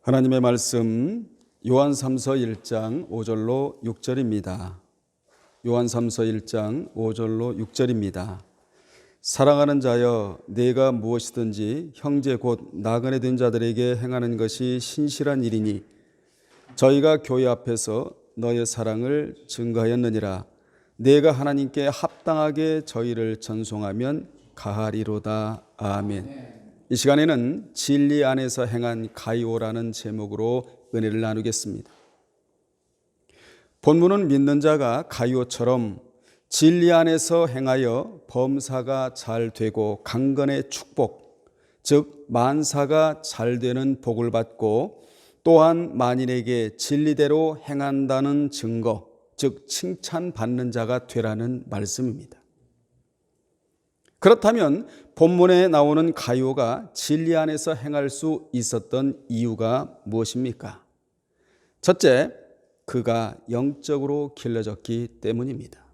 하나님의 말씀 요한3서 1장 5절로 6절입니다. 요한3서 1장 5절로 6절입니다. 사랑하는 자여, 네가 무엇이든지 형제 곧 나그네 된 자들에게 행하는 것이 신실한 일이니 저희가 교회 앞에서 너의 사랑을 증거하였느니라. 네가 하나님께 합당하게 저희를 전송하면 가하리로다. 아멘. 이 시간에는 진리 안에서 행한 가이오라는 제목으로 은혜를 나누겠습니다. 본문은 믿는 자가 가이오처럼 진리 안에서 행하여 범사가 잘 되고 강건의 축복, 즉 만사가 잘 되는 복을 받고 또한 만인에게 진리대로 행한다는 증거, 즉 칭찬받는 자가 되라는 말씀입니다. 그렇다면 본문에 나오는 가이오가 진리 안에서 행할 수 있었던 이유가 무엇입니까? 첫째, 그가 영적으로 길러졌기 때문입니다.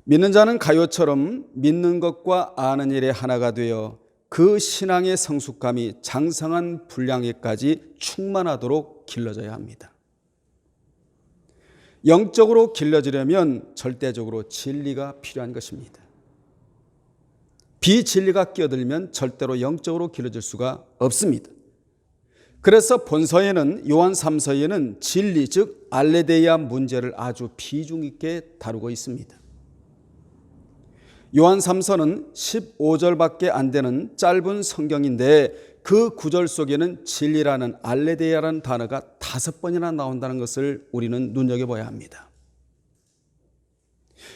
믿는 자는 가이오처럼 믿는 것과 아는 일에 하나가 되어 그 신앙의 성숙감이 장성한 분량에까지 충만하도록 길러져야 합니다. 영적으로 길러지려면 절대적으로 진리가 필요한 것입니다. 비진리가 끼어들면 절대로 영적으로 길러질 수가 없습니다. 그래서 본서에는 요한 3서에는 진리 즉 알레데이아 문제를 아주 비중 있게 다루고 있습니다. 요한 3서는 15절밖에 안 되는 짧은 성경인데 그 구절 속에는 진리라는 알레데이아라는 단어가 5번이나 나온다는 것을 우리는 눈여겨봐야 합니다.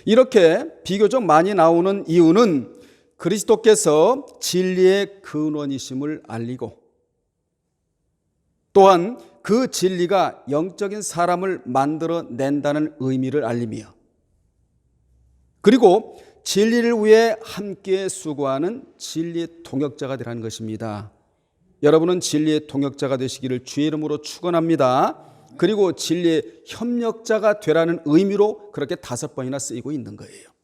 이렇게 비교적 많이 나오는 이유는 그리스도께서 진리의 근원이심을 알리고 또한 그 진리가 영적인 사람을 만들어낸다는 의미를 알리며 그리고 진리를 위해 함께 수고하는 진리의 동역자가 되라는 것입니다. 여러분은 진리의 동역자가 되시기를 주의 이름으로 축원합니다. 그리고 진리의 협력자가 되라는 의미로 그렇게 5번이나 쓰이고 있는 거예요.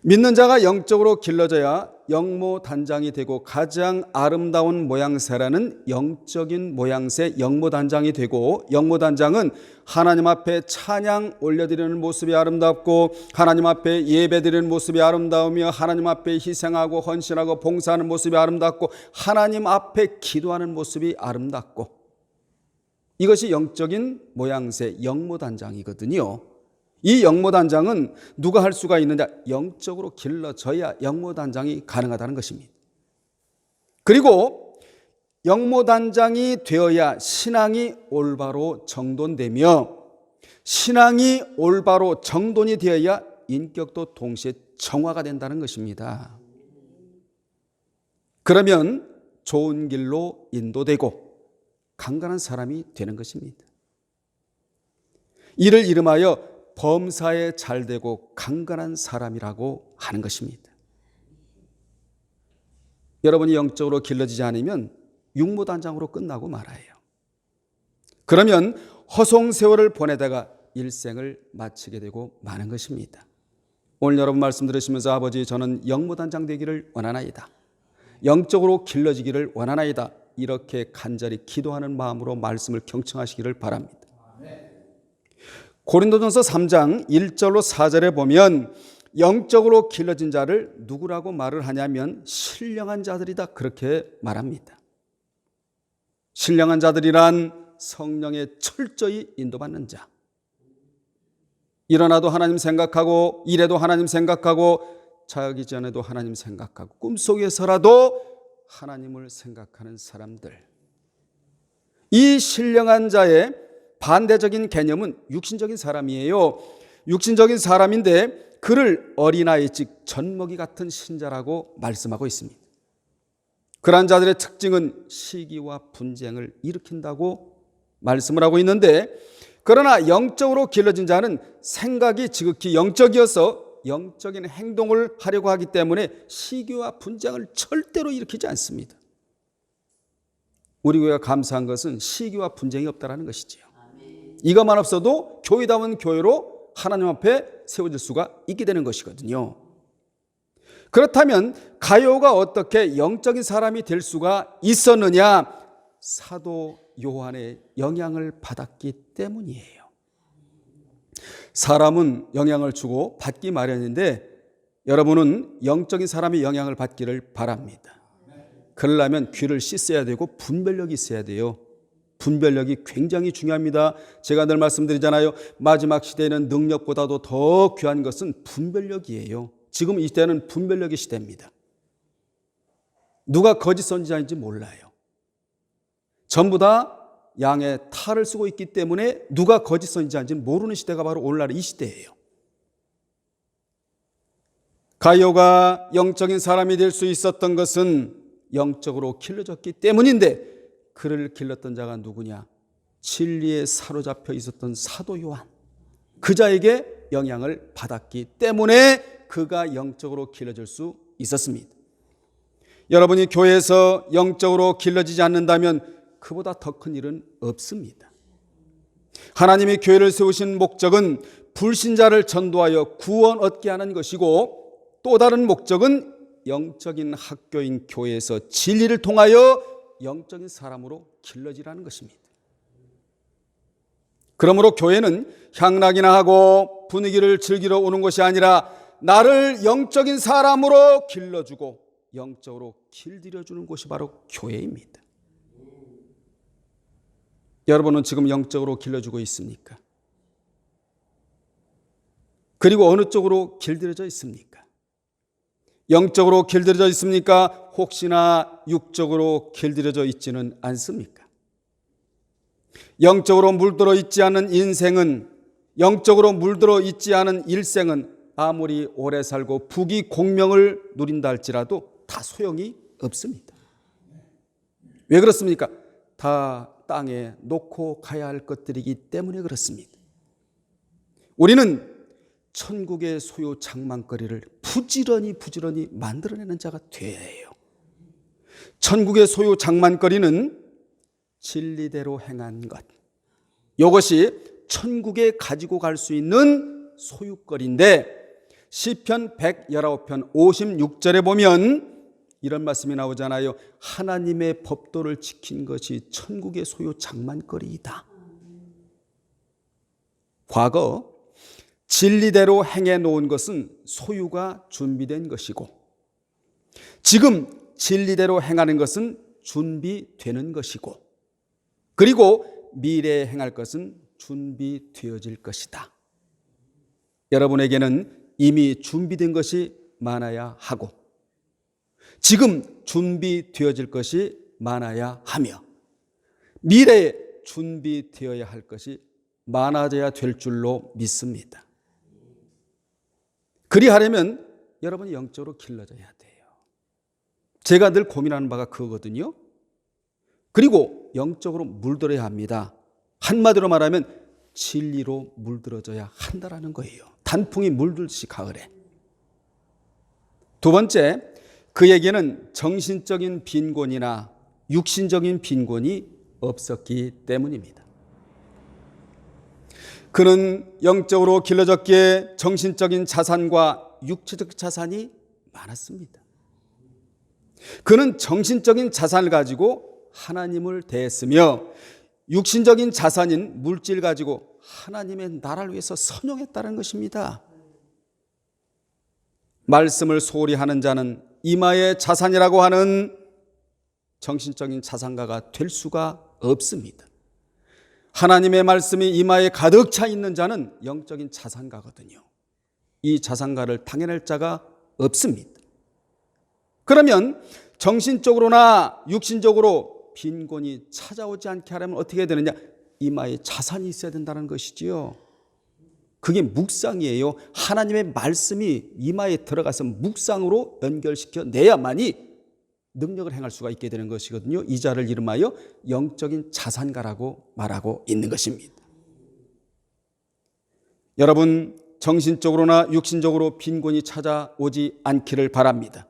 믿는 자가 영적으로 길러져야 영모단장이 되고 가장 아름다운 모양새라는 영적인 모양새 영모단장이 되고 영모단장은 하나님 앞에 찬양 올려드리는 모습이 아름답고 하나님 앞에 예배드리는 모습이 아름다우며 하나님 앞에 희생하고 헌신하고 봉사하는 모습이 아름답고 하나님 앞에 기도하는 모습이 아름답고 이것이 영적인 모양새 영모단장이거든요. 이 영모단장은 누가 할 수가 있느냐? 영적으로 길러져야 영모단장이 가능하다는 것입니다. 그리고 영모단장이 되어야 신앙이 올바로 정돈되며 신앙이 올바로 정돈이 되어야 인격도 동시에 정화가 된다는 것입니다. 그러면 좋은 길로 인도되고 강건한 사람이 되는 것입니다. 이를 이름하여 범사에 잘되고 강건한 사람이라고 하는 것입니다. 여러분이 영적으로 길러지지 않으면 육모단장으로 끝나고 말아요. 그러면 허송세월을 보내다가 일생을 마치게 되고 마는 것입니다. 오늘 여러분 말씀 들으시면서 아버지 저는 영모단장 되기를 원하나이다. 영적으로 길러지기를 원하나이다. 이렇게 간절히 기도하는 마음으로 말씀을 경청하시기를 바랍니다. 고린도전서 3장 1절로 4절에 보면 영적으로 길러진 자를 누구라고 말을 하냐면 신령한 자들이다 그렇게 말합니다. 신령한 자들이란 성령에 철저히 인도받는 자. 일어나도 하나님 생각하고 일해도 하나님 생각하고 자기 전에도 하나님 생각하고 꿈속에서라도 하나님을 생각하는 사람들. 이 신령한 자의 반대적인 개념은 육신적인 사람이에요. 육신적인 사람인데 그를 어린아이 즉 젖먹이 같은 신자라고 말씀하고 있습니다. 그러한 자들의 특징은 시기와 분쟁을 일으킨다고 말씀을 하고 있는데 그러나 영적으로 길러진 자는 생각이 지극히 영적이어서 영적인 행동을 하려고 하기 때문에 시기와 분쟁을 절대로 일으키지 않습니다. 우리 교회가 감사한 것은 시기와 분쟁이 없다는 것이지요. 이것만 없어도 교회다운 교회로 하나님 앞에 세워질 수가 있게 되는 것이거든요. 그렇다면 가룟가 어떻게 영적인 사람이 될 수가 있었느냐? 사도 요한의 영향을 받았기 때문이에요. 사람은 영향을 주고 받기 마련인데 여러분은 영적인 사람의 영향을 받기를 바랍니다. 그러려면 귀를 씻어야 되고 분별력이 있어야 돼요. 분별력이 굉장히 중요합니다. 제가 늘 말씀드리잖아요. 마지막 시대에는 능력보다도 더 귀한 것은 분별력이에요. 지금 이 시대는 분별력의 시대입니다. 누가 거짓 선지자인지 몰라요. 전부 다 양의 탈을 쓰고 있기 때문에 누가 거짓 선지자인지 모르는 시대가 바로 오늘날 이 시대예요. 가룟가 영적인 사람이 될 수 있었던 것은 영적으로 길러졌기 때문인데 그를 길렀던 자가 누구냐? 진리에 사로잡혀 있었던 사도 요한. 그 자에게 영향을 받았기 때문에 그가 영적으로 길러질 수 있었습니다. 여러분이 교회에서 영적으로 길러지지 않는다면 그보다 더 큰 일은 없습니다. 하나님이 교회를 세우신 목적은 불신자를 전도하여 구원 얻게 하는 것이고 또 다른 목적은 영적인 학교인 교회에서 진리를 통하여 영적인 사람으로 길러지라는 것입니다. 그러므로 교회는 향락이나 하고 분위기를 즐기러 오는 것이 아니라 나를 영적인 사람으로 길러주고 영적으로 길들여주는 곳이 바로 교회입니다. 여러분은 지금 영적으로 길러주고 있습니까? 그리고 어느 쪽으로 길들여져 있습니까? 영적으로 길들여져 있습니까? 혹시나 육적으로 길들여져 있지는 않습니까? 영적으로 물들어 있지 않은 인생은, 영적으로 물들어 있지 않은 일생은 아무리 오래 살고 부귀 공명을 누린다 할지라도 다 소용이 없습니다. 왜 그렇습니까? 다 땅에 놓고 가야 할 것들이기 때문에 그렇습니다. 우리는 천국의 소유 장만거리를 부지런히 만들어내는 자가 되어야 해요. 천국의 소유 장만거리는 진리대로 행한 것. 이것이 천국에 가지고 갈 수 있는 소유거리인데 시편 119편 56절에 보면 이런 말씀이 나오잖아요. 하나님의 법도를 지킨 것이 천국의 소유 장만거리이다. 과거 진리대로 행해 놓은 것은 소유가 준비된 것이고 지금 진리대로 행하는 것은 준비되는 것이고 그리고 미래에 행할 것은 준비되어질 것이다. 여러분에게는 이미 준비된 것이 많아야 하고 지금 준비되어질 것이 많아야 하며 미래에 준비되어야 할 것이 많아져야 될 줄로 믿습니다. 그리하려면 여러분이 영적으로 길러져야 돼요. 제가 늘 고민하는 바가 그거거든요. 그리고 영적으로 물들어야 합니다. 한마디로 말하면 진리로 물들어져야 한다라는 거예요. 단풍이 물들듯이 가을에. 두 번째, 그에게는 정신적인 빈곤이나 육신적인 빈곤이 없었기 때문입니다. 그는 영적으로 길러졌기에 정신적인 자산과 육체적 자산이 많았습니다. 그는 정신적인 자산을 가지고 하나님을 대했으며 육신적인 자산인 물질 가지고 하나님의 나라를 위해서 선용했다는 것입니다. 말씀을 소홀히 하는 자는 이마의 자산이라고 하는 정신적인 자산가가 될 수가 없습니다. 하나님의 말씀이 이마에 가득 차 있는 자는 영적인 자산가거든요. 이 자산가를 당해낼 자가 없습니다. 그러면 정신적으로나 육신적으로 빈곤이 찾아오지 않게 하려면 어떻게 해야 되느냐? 이마에 자산이 있어야 된다는 것이지요. 그게 묵상이에요. 하나님의 말씀이 이마에 들어가서 묵상으로 연결시켜 내야만이 능력을 행할 수가 있게 되는 것이거든요. 이 자를 이름하여 영적인 자산가라고 말하고 있는 것입니다. 여러분, 정신적으로나 육신적으로 빈곤이 찾아오지 않기를 바랍니다.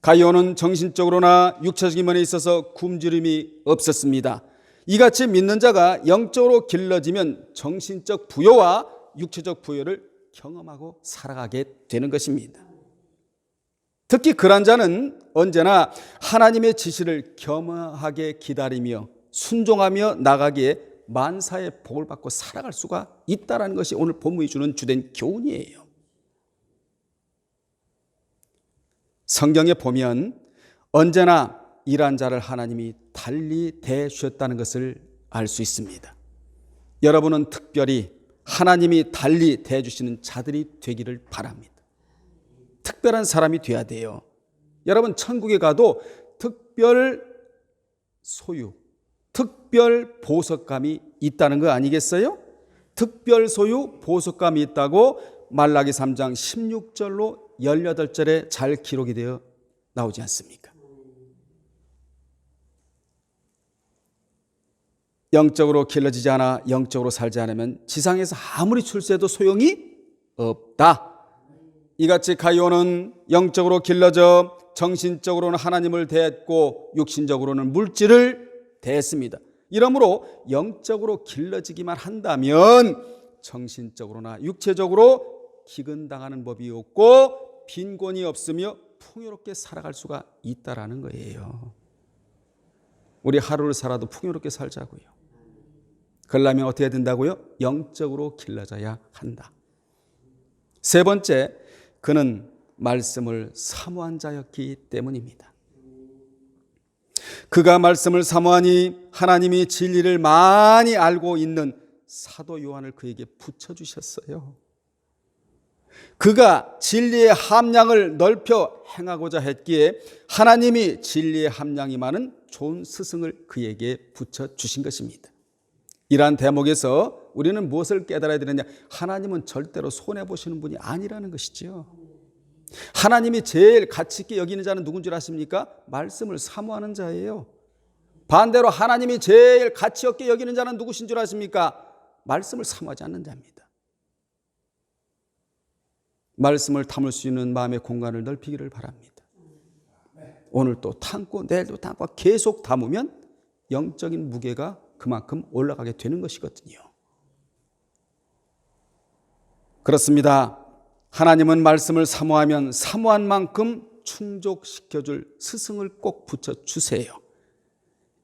가룟은 정신적으로나 육체적인 면에 있어서 굶주림이 없었습니다. 이같이 믿는 자가 영적으로 길러지면 정신적 부요와 육체적 부요를 경험하고 살아가게 되는 것입니다. 특히 그런 자는 언제나 하나님의 지시를 겸허하게 기다리며 순종하며 나가기에 만사의 복을 받고 살아갈 수가 있다는 것이 오늘 본문이 주는 주된 교훈이에요. 성경에 보면 언제나 이러한 자를 하나님이 달리 대주셨다는 것을 알 수 있습니다. 여러분은 특별히 하나님이 달리 대주시는 자들이 되기를 바랍니다. 특별한 사람이 돼야 돼요. 여러분 천국에 가도 특별 소유, 특별 보석감이 있다는 거 아니겠어요? 특별 소유 보석감이 있다고 말라기 3장 16절로 18절에 잘 기록이 되어 나오지 않습니까? 영적으로 길러지지 않아 영적으로 살지 않으면 지상에서 아무리 출세해도 소용이 없다. 이같이 가룟은 영적으로 길러져 정신적으로는 하나님을 대했고 육신적으로는 물질을 대했습니다. 이러므로 영적으로 길러지기만 한다면 정신적으로나 육체적으로 기근당하는 법이 없고 빈곤이 없으며 풍요롭게 살아갈 수가 있다라는 거예요. 우리 하루를 살아도 풍요롭게 살자고요. 그러려면 어떻게 된다고요? 영적으로 길러져야 한다. 세 번째, 그는 말씀을 사모한 자였기 때문입니다. 그가 말씀을 사모하니 하나님이 진리를 많이 알고 있는 사도 요한을 그에게 붙여주셨어요. 그가 진리의 함량을 넓혀 행하고자 했기에 하나님이 진리의 함량이 많은 좋은 스승을 그에게 붙여주신 것입니다. 이러한 대목에서 우리는 무엇을 깨달아야 되느냐? 하나님은 절대로 손해보시는 분이 아니라는 것이죠. 하나님이 제일 가치 있게 여기는 자는 누군 줄 아십니까? 말씀을 사모하는 자예요. 반대로 하나님이 제일 가치 없게 여기는 자는 누구신 줄 아십니까? 말씀을 사모하지 않는 자입니다. 말씀을 담을 수 있는 마음의 공간을 넓히기를 바랍니다. 오늘 또 담고 내일도 담고 계속 담으면 영적인 무게가 그만큼 올라가게 되는 것이거든요. 그렇습니다. 하나님은 말씀을 사모하면 사모한 만큼 충족시켜줄 스승을 꼭 붙여주세요.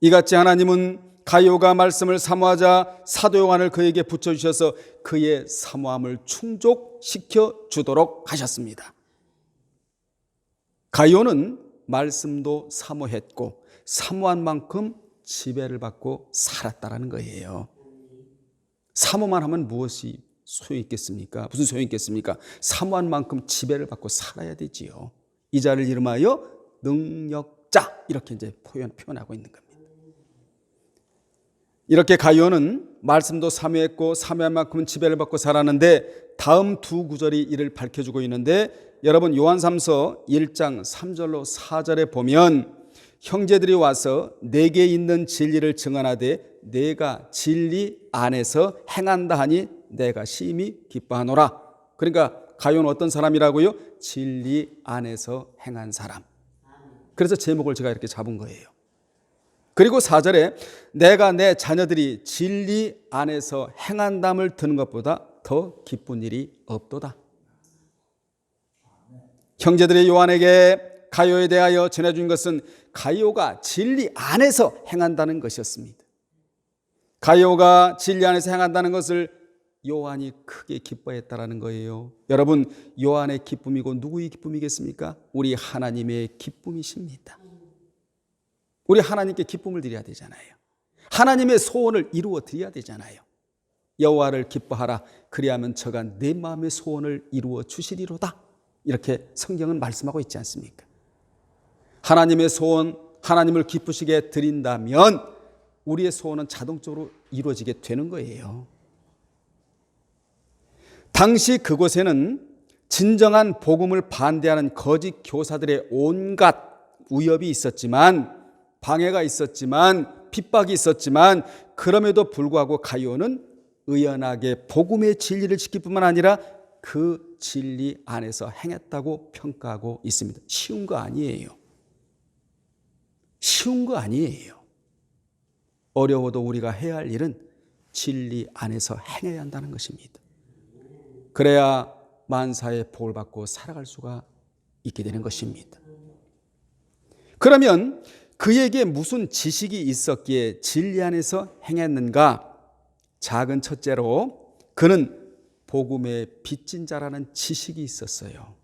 이같이 하나님은 가룟가 말씀을 사모하자 사도 요한을 그에게 붙여주셔서 그의 사모함을 충족시켜 주도록 하셨습니다. 가룟은 말씀도 사모했고 사모한 만큼 지배를 받고 살았다라는 거예요. 사모만 하면 무엇이 소용이 있겠습니까? 무슨 소용이 있겠습니까? 사모한 만큼 지배를 받고 살아야 되지요. 이 자를 이름하여 능력자 이렇게 이제 표현하고 있는 겁니다. 이렇게 가룟은 말씀도 사모했고 사모한 만큼 지배를 받고 살았는데 다음 두 구절이 이를 밝혀주고 있는데 여러분 요한3서 1장 3절로 4절에 보면 형제들이 와서 내게 있는 진리를 증언하되 내가 진리 안에서 행한다 하니 내가 심히 기뻐하노라. 그러니까 가룟은 어떤 사람이라고요? 진리 안에서 행한 사람. 그래서 제목을 제가 이렇게 잡은 거예요. 그리고 4절에 내가 내 자녀들이 진리 안에서 행한담을 듣는 것보다 더 기쁜 일이 없도다. 형제들이 요한에게 가룟에 대하여 전해준 것은 가룟가 진리 안에서 행한다는 것이었습니다. 가룟가 진리 안에서 행한다는 것을 요한이 크게 기뻐했다라는 거예요. 여러분, 요한의 기쁨이고 누구의 기쁨이겠습니까? 우리 하나님의 기쁨이십니다. 우리 하나님께 기쁨을 드려야 되잖아요. 하나님의 소원을 이루어 드려야 되잖아요. 여호와를 기뻐하라. 그리하면 저가 내 마음의 소원을 이루어 주시리로다. 이렇게 성경은 말씀하고 있지 않습니까? 하나님의 소원, 하나님을 기쁘시게 드린다면 우리의 소원은 자동적으로 이루어지게 되는 거예요. 당시 그곳에는 진정한 복음을 반대하는 거짓 교사들의 온갖 위협이 있었지만, 방해가 있었지만, 핍박이 있었지만, 그럼에도 불구하고 가룟은 의연하게 복음의 진리를 지킬 뿐만 아니라 그 진리 안에서 행했다고 평가하고 있습니다. 쉬운 거 아니에요. 쉬운 거 아니에요. 어려워도 우리가 해야 할 일은 진리 안에서 행해야 한다는 것입니다. 그래야 만사의 복을 받고 살아갈 수가 있게 되는 것입니다. 그러면 그에게 무슨 지식이 있었기에 진리 안에서 행했는가? 작은 첫째로 그는 복음의 빚진 자라는 지식이 있었어요.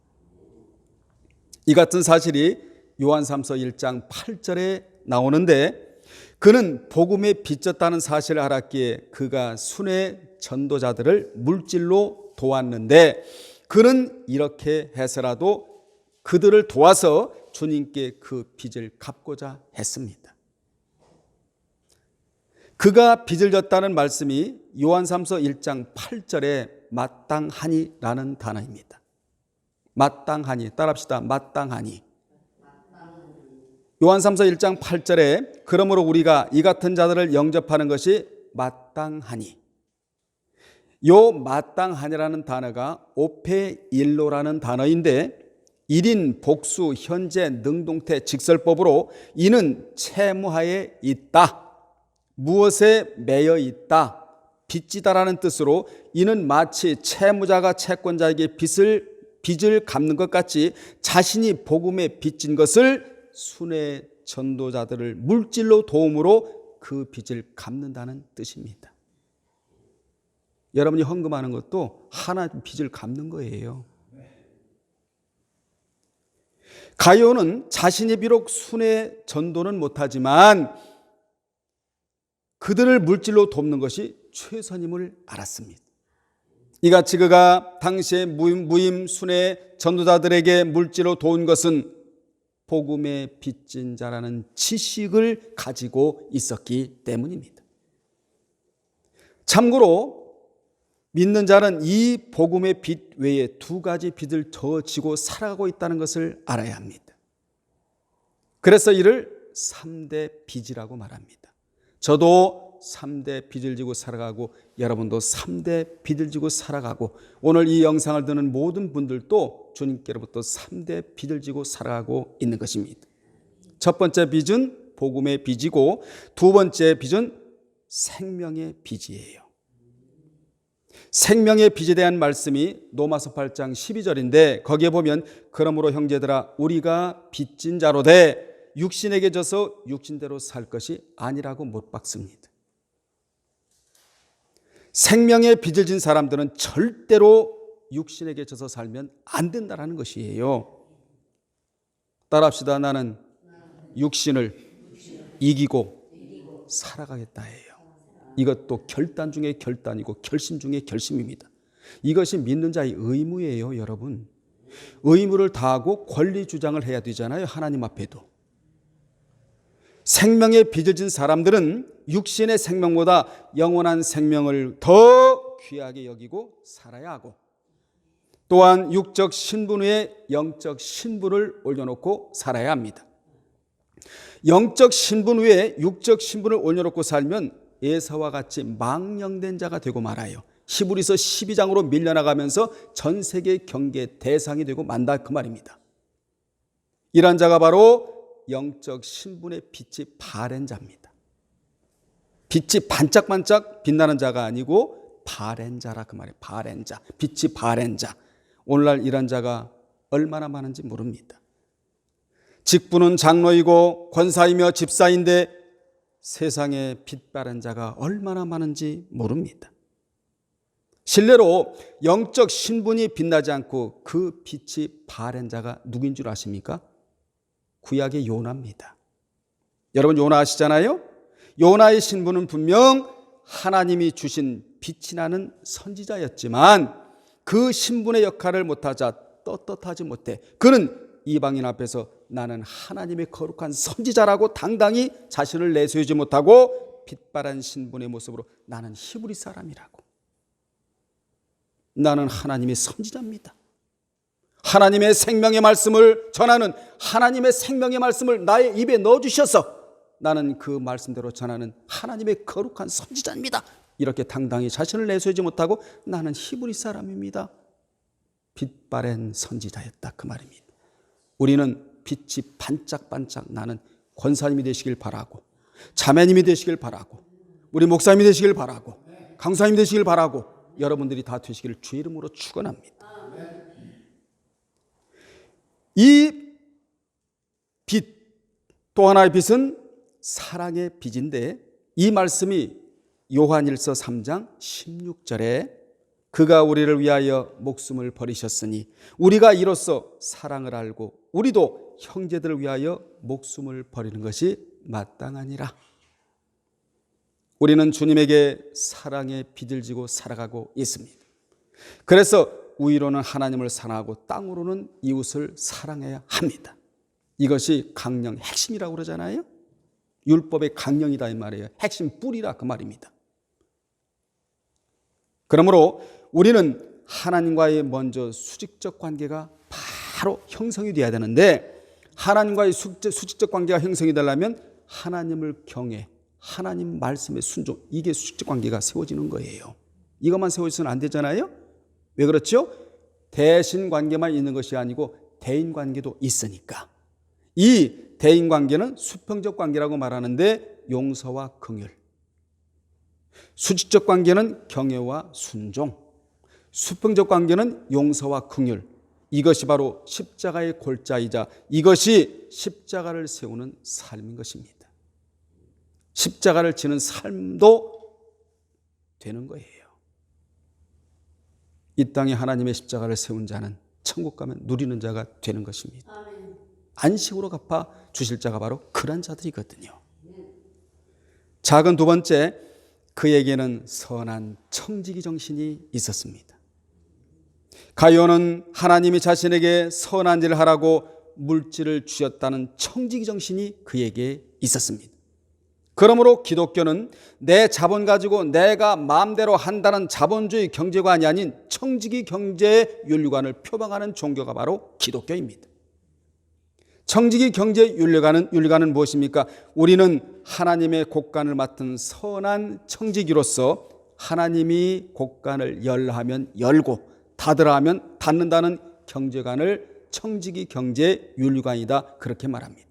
이 같은 사실이 요한삼서 1장 8절에 나오는데, 그는 복음에 빚졌다는 사실을 알았기에 그가 순회 전도자들을 물질로 도왔는데, 그는 이렇게 해서라도 그들을 도와서 주님께 그 빚을 갚고자 했습니다. 그가 빚을 졌다는 말씀이 요한삼서 1장 8절에 마땅하니라는 단어입니다. 마땅하니, 따라합시다. 마땅하니. 요한삼서 1장 8절에 그러므로 우리가 이 같은 자들을 영접하는 것이 마땅하니. 요 마땅하니라는 단어가 오페일로라는 단어인데, 1인 복수 현재 능동태 직설법으로 이는 채무하에 있다, 무엇에 매여 있다, 빚지다라는 뜻으로 이는 마치 채무자가 채권자에게 빚을 갚는 것 같이 자신이 복음에 빚진 것을 순회 전도자들을 물질로 도움으로 그 빚을 갚는다는 뜻입니다. 여러분이 헌금하는 것도 하나님 빚을 갚는 거예요. 가룟은 자신이 비록 순회 전도는 못하지만 그들을 물질로 돕는 것이 최선임을 알았습니다. 이같이 그가 당시에 무임 순회 전도자들에게 물질로 도운 것은 복음에 빚진 자라는 지식을 가지고 있었기 때문입니다. 참고로 믿는 자는 이 복음의 빚 외에 두 가지 빚을 더 지고 살아가고 있다는 것을 알아야 합니다. 그래서 이를 3대 빚이라고 말합니다. 저도 3대 빚을 지고 살아가고 여러분도 3대 빚을 지고 살아가고 오늘 이 영상을 듣는 모든 분들도 주님께로부터 3대 빚을 지고 살아가고 있는 것입니다. 첫 번째 빚은 복음의 빚이고 두 번째 빚은 생명의 빚이에요. 생명의 빚에 대한 말씀이 로마서 8장 12절인데 거기에 보면 그러므로 형제들아 우리가 빚진 자로되 육신에게 져서 육신대로 살 것이 아니라고 못 박습니다. 생명의 빚을 진 사람들은 절대로 육신에게 져서 살면 안 된다는 것이에요. 따라합시다. 나는 육신을 이기고 살아가겠다 해요. 이것도 결단 중에 결단이고 결심 중에 결심입니다. 이것이 믿는 자의 의무예요, 여러분. 의무를 다하고 권리 주장을 해야 되잖아요, 하나님 앞에도. 생명의 빚을 진 사람들은 육신의 생명보다 영원한 생명을 더 귀하게 여기고 살아야 하고 또한 육적 신분 위에 영적 신분을 올려놓고 살아야 합니다. 영적 신분 위에 육적 신분을 올려놓고 살면 에사와 같이 망령된 자가 되고 말아요. 히브리서 12장으로 밀려나가면서 전 세계 경계 대상이 되고 만다 그 말입니다. 이런 자가 바로 영적 신분의 빛이 바랜 자입니다. 빛이 반짝반짝 빛나는 자가 아니고 바랜 자라 그 말이에요. 바랜 자, 빛이 바랜 자. 오늘날 이런 자가 얼마나 많은지 모릅니다. 직분은 장로이고 권사이며 집사인데 세상에 빛 바른 자가 얼마나 많은지 모릅니다. 실례로 영적 신분이 빛나지 않고 그 빛이 바른 자가 누구인 줄 아십니까? 구약의 요나입니다. 여러분 요나 아시잖아요? 요나의 신분은 분명 하나님이 주신 빛이 나는 선지자였지만 그 신분의 역할을 못하자 떳떳하지 못해 그는 이방인 앞에서 나는 하나님의 거룩한 선지자라고 당당히 자신을 내세우지 못하고 빛바란 신분의 모습으로 나는 히브리 사람이라고, 나는 하나님의 선지자입니다, 하나님의 생명의 말씀을 전하는 하나님의 생명의 말씀을 나의 입에 넣어주셔서 나는 그 말씀대로 전하는 하나님의 거룩한 선지자입니다, 이렇게 당당히 자신을 내세우지 못하고 나는 히브리 사람입니다. 빛바랜 선지자였다 그 말입니다. 우리는 빛이 반짝반짝 나는 권사님이 되시길 바라고 자매님이 되시길 바라고 우리 목사님이 되시길 바라고 강사님이 되시길 바라고 여러분들이 다 되시기를 주의 이름으로 축원합니다. 이 빛, 또 하나의 빛은 사랑의 빛인데, 이 말씀이 요한일서 3장 16절에 그가 우리를 위하여 목숨을 버리셨으니 우리가 이로써 사랑을 알고 우리도 형제들을 위하여 목숨을 버리는 것이 마땅하니라. 우리는 주님에게 사랑의 빛을 지고 살아가고 있습니다. 그래서 위로는 하나님을 사랑하고 땅으로는 이웃을 사랑해야 합니다. 이것이 강령 핵심이라고 그러잖아요. 율법의 강령이다 이 말이에요. 핵심 뿌리라 그 말입니다. 그러므로 우리는 하나님과의 먼저 수직적 관계가 바로 형성이 되어야 되는데, 하나님과의 수직적 관계가 형성이 되려면 하나님을 경외, 하나님 말씀에 순종, 이게 수직적 관계가 세워지는 거예요. 이것만 세워지면 안 되잖아요. 왜 그렇죠? 대신 관계만 있는 것이 아니고 대인 관계도 있으니까. 이 대인 관계는 수평적 관계라고 말하는데 용서와 긍휼, 수직적 관계는 경외와 순종, 수평적 관계는 용서와 긍휼. 이것이 바로 십자가의 골자이자 이것이 십자가를 세우는 삶인 것입니다. 십자가를 지는 삶도 되는 거예요. 이 땅에 하나님의 십자가를 세운 자는 천국 가면 누리는 자가 되는 것입니다. 안식으로 갚아 주실 자가 바로 그런 자들이거든요. 작은 두 번째, 그에게는 선한 청지기 정신이 있었습니다. 가룟은 하나님이 자신에게 선한 일을 하라고 물질을 주셨다는 청지기 정신이 그에게 있었습니다. 그러므로 기독교는 내 자본 가지고 내가 마음대로 한다는 자본주의 경제관이 아닌 청지기 경제의 윤리관을 표방하는 종교가 바로 기독교입니다. 청지기 경제 윤리관은 무엇입니까? 우리는 하나님의 곳간을 맡은 선한 청지기로서 하나님이 곳간을 열라 하면 열고 닫으라 하면 닫는다는 경제관을 청지기 경제 윤리관이다, 그렇게 말합니다.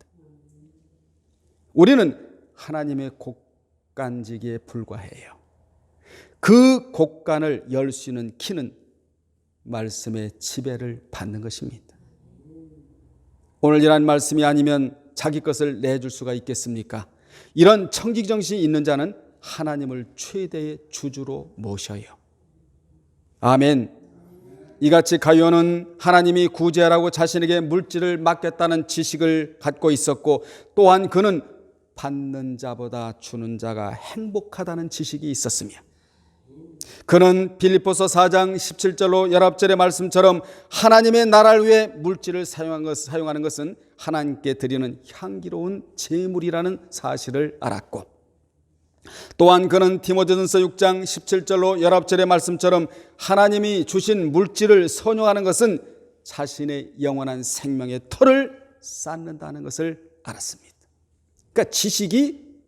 우리는 하나님의 곳간지기에 불과해요. 그 곳간을 열 수 있는 키는 말씀의 지배를 받는 것입니다. 오늘 이런 말씀이 아니면 자기 것을 내줄 수가 있겠습니까? 이런 청지기 정신이 있는 자는 하나님을 최대의 주주로 모셔요. 아멘. 이같이 가룟은 하나님이 구제하라고 자신에게 물질을 맡겼다는 지식을 갖고 있었고, 또한 그는 받는 자보다 주는 자가 행복하다는 지식이 있었으며, 그는 빌립보서 4장 17절로 19절의 말씀처럼 하나님의 나라를 위해 물질을 사용하는 것은 하나님께 드리는 향기로운 제물이라는 사실을 알았고, 또한 그는 디모데전서 6장 17절로 19절의 말씀처럼 하나님이 주신 물질을 선용하는 것은 자신의 영원한 생명의 터를 쌓는다는 것을 알았습니다. 그러니까 지식이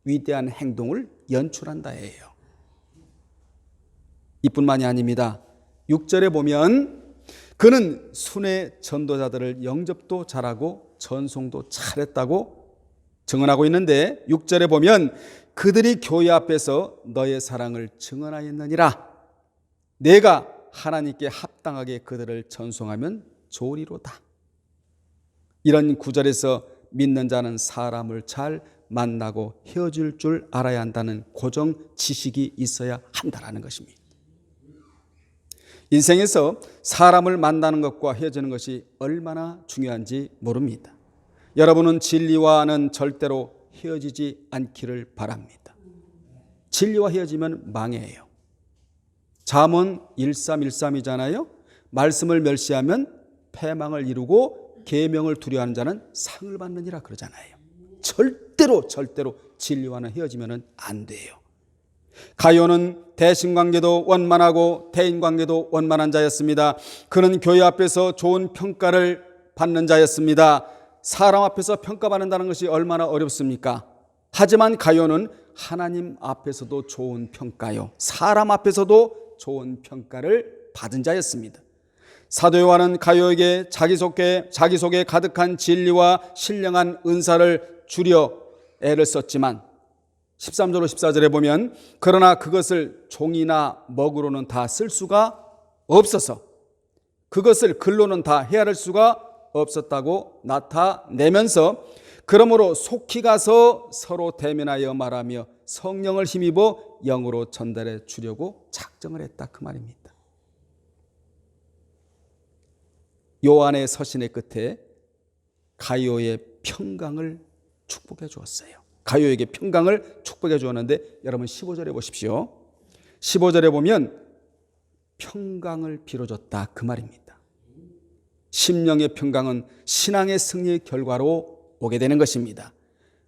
위대한 행동을 연출한다예요. 이뿐만이 아닙니다. 6절에 보면 그는 순회 전도자들을 영접도 잘하고 전송도 잘했다고 증언하고 있는데, 6절에 보면 그들이 교회 앞에서 너의 사랑을 증언하였느니라. 내가 하나님께 합당하게 그들을 전송하면 좋으리로다. 이런 구절에서 믿는 자는 사람을 잘 만나고 헤어질 줄 알아야 한다는 고정 지식이 있어야 한다는 것입니다. 인생에서 사람을 만나는 것과 헤어지는 것이 얼마나 중요한지 모릅니다. 여러분은 진리와는 절대로 헤어지지 않기를 바랍니다. 진리와 헤어지면 망해요. 잠언 1313이잖아요. 말씀을 멸시하면 패망을 이루고 계명을 두려워하는 자는 상을 받느니라 그러잖아요. 절대로 진리와는 헤어지면 안 돼요. 가룟은 대신관계도 원만하고 대인관계도 원만한 자였습니다. 그는 교회 앞에서 좋은 평가를 받는 자였습니다. 사람 앞에서 평가받는다는 것이 얼마나 어렵습니까? 하지만 가룟은 하나님 앞에서도 좋은 평가요, 사람 앞에서도 좋은 평가를 받은 자였습니다. 사도 요한은 가룟에게 자기 속에 가득한 진리와 신령한 은사를 주려 애를 썼지만 13절로 14절에 보면 그러나 그것을 종이나 먹으로는 다 쓸 수가 없어서, 그것을 글로는 다 헤아릴 수가 없었다고 나타내면서 그러므로 속히 가서 서로 대면하여 말하며 성령을 힘입어 영으로 전달해 주려고 작정을 했다, 그 말입니다. 요한의 서신의 끝에 가이오의 평강을 축복해 주었어요. 가이오에게 평강을 축복해 주었는데 여러분 15절에 보십시오. 15절에 보면 평강을 빌어줬다, 그 말입니다. 심령의 평강은 신앙의 승리의 결과로 오게 되는 것입니다.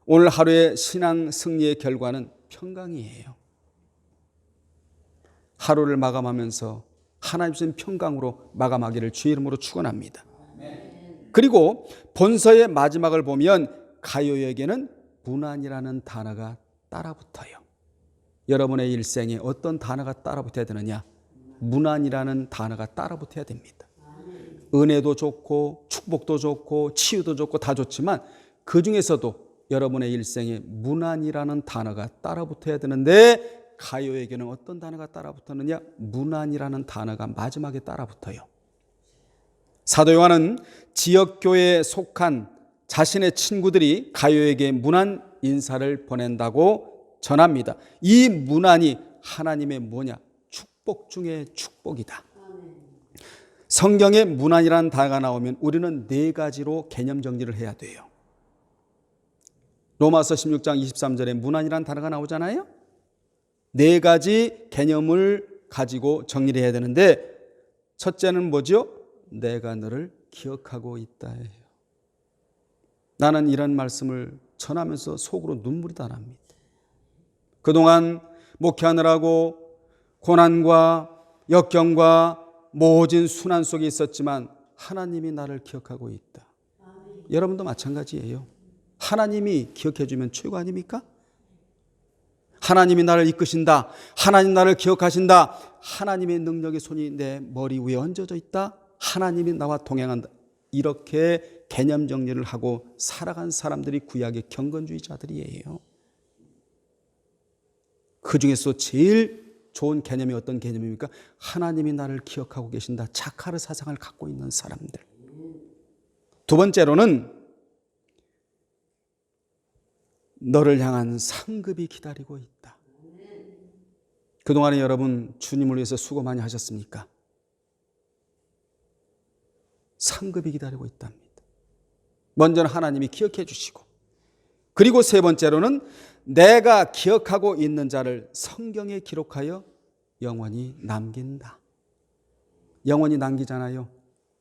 오늘 하루의 신앙 승리의 결과는 평강이에요. 하루를 마감하면서 하나님 주신 평강으로 마감하기를 주의 이름으로 축원합니다. 그리고 본서의 마지막을 보면 가이오에게는 무난이라는 단어가 따라붙어요. 여러분의 일생에 어떤 단어가 따라붙어야 되느냐? 무난이라는 단어가 따라붙어야 됩니다. 은혜도 좋고 축복도 좋고 치유도 좋고 다 좋지만 그 중에서도 여러분의 일생에 무난이라는 단어가 따라붙어야 되는데 가이오에게는 어떤 단어가 따라붙었느냐? 무난이라는 단어가 마지막에 따라붙어요. 사도 요한은 지역교회에 속한 자신의 친구들이 가이오에게 무난 인사를 보낸다고 전합니다. 이 무난이 하나님의 뭐냐? 축복 중에 축복이다. 성경에 무난이라는 단어가 나오면 우리는 네 가지로 개념 정리를 해야 돼요. 로마서 16장 23절에 무난이라는 단어가 나오잖아요. 네 가지 개념을 가지고 정리를 해야 되는데 첫째는 뭐죠? 내가 너를 기억하고 있다 해요. 나는 이런 말씀을 전하면서 속으로 눈물이 다 납니다. 그동안 목회하느라고 고난과 역경과 모진 순환 속에 있었지만 하나님이 나를 기억하고 있다. 여러분도 마찬가지예요. 하나님이 기억해 주면 최고 아닙니까? 하나님이 나를 이끄신다. 하나님 나를 기억하신다. 하나님의 능력의 손이 내 머리 위에 얹어져 있다. 하나님이 나와 동행한다. 이렇게 개념 정리를 하고 살아간 사람들이 구약의 경건주의자들이에요. 그 중에서 제일 좋은 개념이 어떤 개념입니까? 하나님이 나를 기억하고 계신다. 자카르 사상을 갖고 있는 사람들. 두 번째로는 너를 향한 상급이 기다리고 있다. 그동안에 여러분 주님을 위해서 수고 많이 하셨습니까? 상급이 기다리고 있답니다. 먼저는 하나님이 기억해 주시고, 그리고 세 번째로는 내가 기억하고 있는 자를 성경에 기록하여 영원히 남긴다. 영원히 남기잖아요.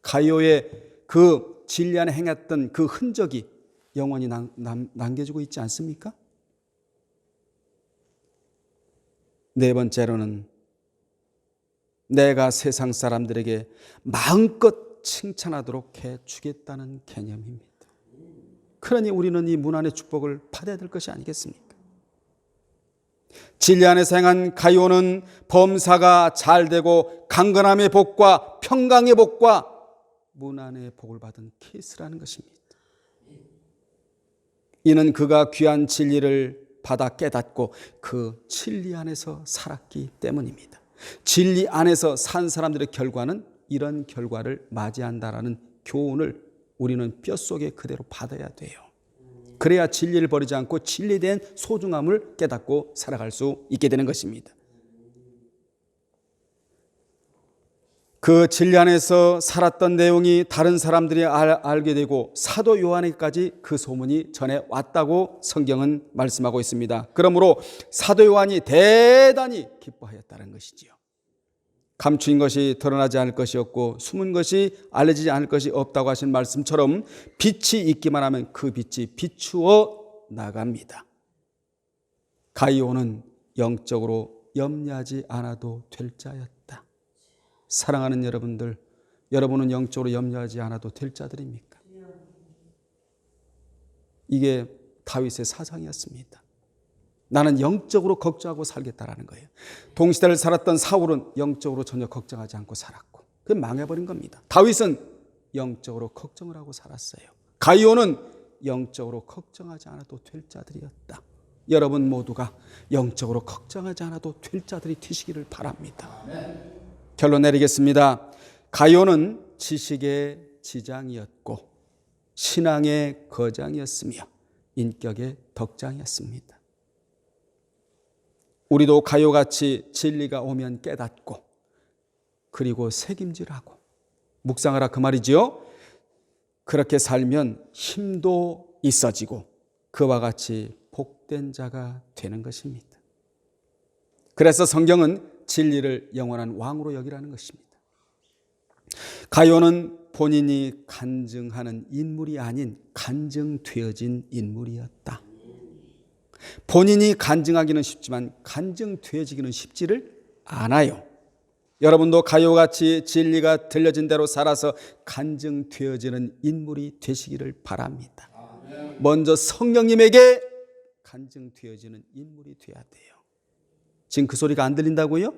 가이오의 그 진리 안에 행했던 그 흔적이 영원히 남겨지고 있지 않습니까? 네 번째로는 내가 세상 사람들에게 마음껏 칭찬하도록 해주겠다는 개념입니다. 그러니 우리는 이 문안의 축복을 받아야 될 것이 아니겠습니까? 진리 안에서 행한 가이오는 범사가 잘되고 강건함의 복과 평강의 복과 문안의 복을 받은 케이스라는 것입니다. 이는 그가 귀한 진리를 받아 깨닫고 그 진리 안에서 살았기 때문입니다. 진리 안에서 산 사람들의 결과는 이런 결과를 맞이한다라는 교훈을 우리는 뼛속에 그대로 받아야 돼요. 그래야 진리를 버리지 않고 진리에 대한 소중함을 깨닫고 살아갈 수 있게 되는 것입니다. 그 진리 안에서 살았던 내용이 다른 사람들이 알게 되고 사도 요한에게까지 그 소문이 전해왔다고 성경은 말씀하고 있습니다. 그러므로 사도 요한이 대단히 기뻐하였다는 것이지요. 감추인 것이 드러나지 않을 것이 없고 숨은 것이 알려지지 않을 것이 없다고 하신 말씀처럼 빛이 있기만 하면 그 빛이 비추어 나갑니다. 가이오는 영적으로 염려하지 않아도 될 자였다. 사랑하는 여러분들, 여러분은 영적으로 염려하지 않아도 될 자들입니까? 이게 다윗의 사상이었습니다. 나는 영적으로 걱정하고 살겠다라는 거예요. 동시대를 살았던 사울은 영적으로 전혀 걱정하지 않고 살았고 그게 망해버린 겁니다. 다윗은 영적으로 걱정을 하고 살았어요. 가이오는 영적으로 걱정하지 않아도 될 자들이었다. 여러분 모두가 영적으로 걱정하지 않아도 될 자들이 되시기를 바랍니다. 결론 내리겠습니다. 가이오는 지식의 지장이었고 신앙의 거장이었으며 인격의 덕장이었습니다. 우리도 가요같이 진리가 오면 깨닫고 그리고 책임질하고 묵상하라 그 말이지요. 그렇게 살면 힘도 있어지고 그와 같이 복된 자가 되는 것입니다. 그래서 성경은 진리를 영원한 왕으로 여기라는 것입니다. 가요는 본인이 간증하는 인물이 아닌 간증되어진 인물이었다. 본인이 간증하기는 쉽지만 간증되어지기는 쉽지를 않아요. 여러분도 가요같이 진리가 들려진 대로 살아서 간증되어지는 인물이 되시기를 바랍니다. 먼저 성령님에게 간증되어지는 인물이 되어야 돼요. 지금 그 소리가 안 들린다고요?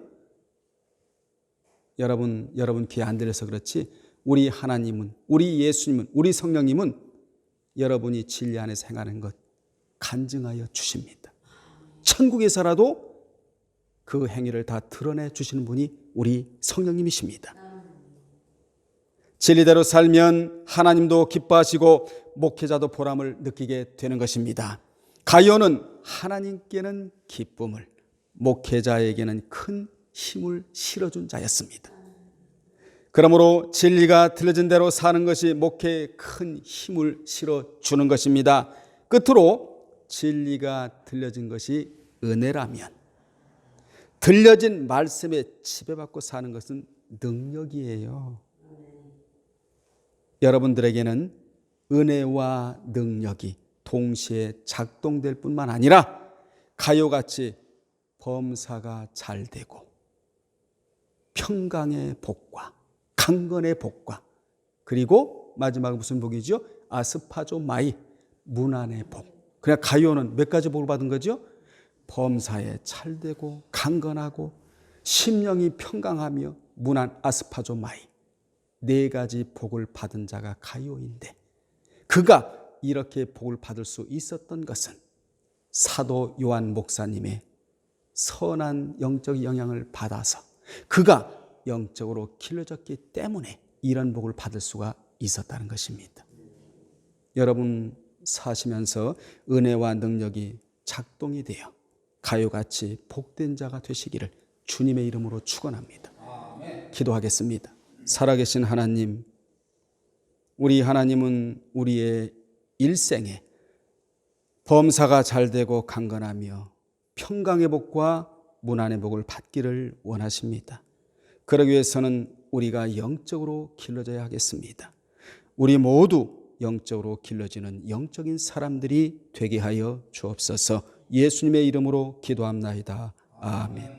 여러분 귀에 안 들려서 그렇지 우리 하나님은, 우리 예수님은, 우리 성령님은 여러분이 진리 안에서 행하는 것 간증하여 주십니다. 천국에서라도 그 행위를 다 드러내 주시는 분이 우리 성령님이십니다. 진리대로 살면 하나님도 기뻐하시고 목회자도 보람을 느끼게 되는 것입니다. 가요는 하나님께는 기쁨을, 목회자에게는 큰 힘을 실어준 자였습니다. 그러므로 진리가 들려진 대로 사는 것이 목회에 큰 힘을 실어주는 것입니다. 끝으로 진리가 들려진 것이 은혜라면 들려진 말씀에 지배받고 사는 것은 능력이에요. 여러분들에게는 은혜와 능력이 동시에 작동될 뿐만 아니라 가요같이 범사가 잘 되고 평강의 복과 강건의 복과 그리고 마지막 무슨 복이죠? 아스파조마이 문안의 복. 그냥 가요는 몇 가지 복을 받은 거죠? 범사에 찰되고 강건하고 심령이 평강하며 문안 아스파조마이 4가지 복을 받은 자가 가요인데 그가 이렇게 복을 받을 수 있었던 것은 사도 요한 목사님의 선한 영적 영향을 받아서 그가 영적으로 길러졌기 때문에 이런 복을 받을 수가 있었다는 것입니다. 여러분 사시면서 은혜와 능력이 작동이 되어 가요같이 복된 자가 되시기를 주님의 이름으로 축원합니다. 기도하겠습니다. 살아계신 하나님, 우리 하나님은 우리의 일생에 범사가 잘 되고 강건하며 평강의 복과 문안의 복을 받기를 원하십니다. 그러기 위해서는 우리가 영적으로 길러져야 하겠습니다. 우리 모두 영적으로 길러지는 영적인 사람들이 되게 하여 주옵소서. 예수님의 이름으로 기도합나이다. 아멘.